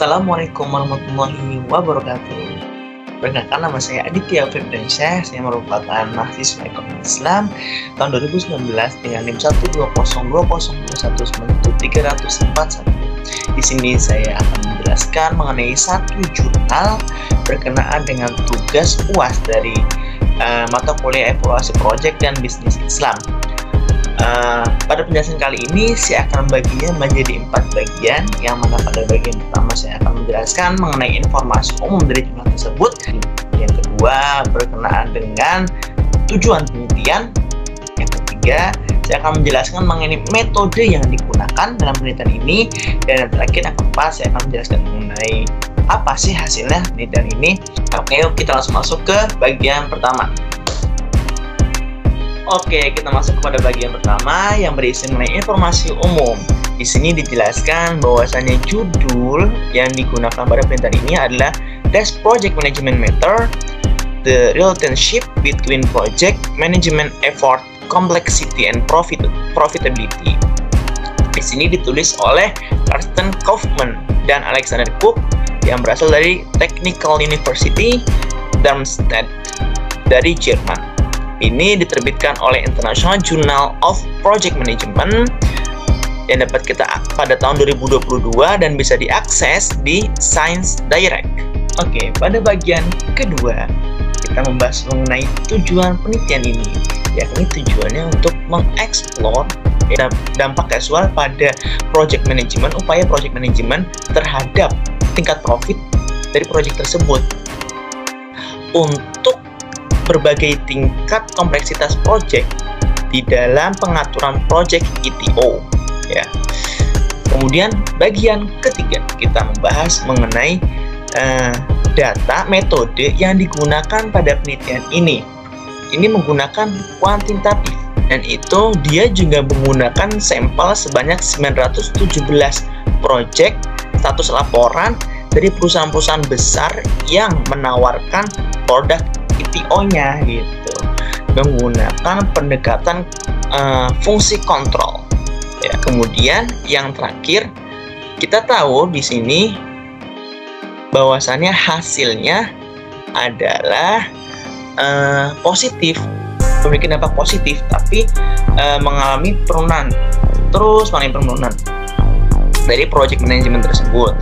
Assalamualaikum warahmatullahi wabarakatuh. Perkenalkan, nama saya Aditya Firdansyah. Saya merupakan mahasiswa ekonomi Islam tahun 2019 dengan NIM 12020219341. Di sini saya akan menjelaskan mengenai satu jurnal berkenaan dengan tugas UAS dari mata kuliah evaluasi proyek dan bisnis Islam. Pada penjelasan kali ini saya akan membaginya menjadi 4 bagian, yang mana pada bagian pertama saya akan menjelaskan mengenai informasi umum dari jurnal tersebut. Yang kedua berkenaan dengan tujuan penelitian. Yang ketiga saya akan menjelaskan mengenai metode yang digunakan dalam penelitian ini. Dan yang terakhir saya akan menjelaskan mengenai apa sih hasilnya penelitian ini. Oke, yuk kita langsung masuk ke bagian pertama. Oke, kita masuk kepada bagian pertama yang berisi mengenai informasi umum. Di sini dijelaskan bahwasannya judul yang digunakan pada penelitian ini adalah Does Project Management Matter? The Relationship Between Project Management Effort, Complexity, and Profitability. Di sini ditulis oleh Carsten Kaufmann dan Alexander Cook yang berasal dari Technical University Darmstadt dari Jerman. Ini diterbitkan oleh International Journal of Project Management yang dapat kita pada tahun 2022 dan bisa diakses di Science Direct. Oke, pada bagian kedua kita membahas mengenai tujuan penelitian ini, yakni tujuannya untuk mengeksplor dampak kasual pada project management, upaya project management terhadap tingkat profit dari proyek tersebut untuk berbagai tingkat kompleksitas proyek di dalam pengaturan proyek ETO ya. Kemudian bagian ketiga kita membahas mengenai data metode yang digunakan pada penelitian ini. Ini menggunakan kuantitatif dan itu dia juga menggunakan sampel sebanyak 917 proyek status laporan dari perusahaan-perusahaan besar yang menawarkan produk ETO-nya gitu, menggunakan pendekatan fungsi kontrol. Ya, kemudian yang terakhir kita tahu di sini bahwasannya hasilnya adalah positif, memiliki dampak positif, tapi mengalami penurunan dari project management tersebut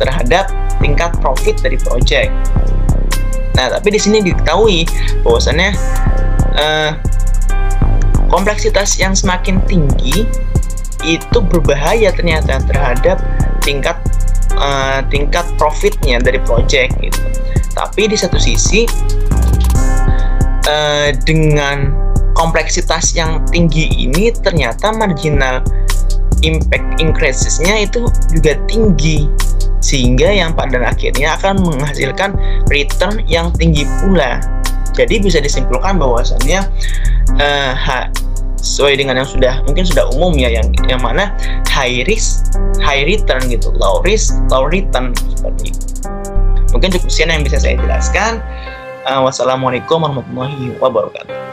terhadap tingkat profit dari project. Nah, tapi di sini diketahui bahwasannya kompleksitas yang semakin tinggi itu berbahaya ternyata terhadap tingkat profitnya dari project gitu. Tapi di satu sisi dengan kompleksitas yang tinggi ini ternyata marginal impact increases-nya itu juga tinggi, sehingga yang pada akhirnya akan menghasilkan return yang tinggi pula. Jadi bisa disimpulkan bahwasannya sesuai dengan yang mungkin sudah umum ya, yang mana high risk high return gitu, low risk low return seperti itu. Mungkin cukup sekian yang bisa saya jelaskan. Wassalamualaikum warahmatullahi wabarakatuh.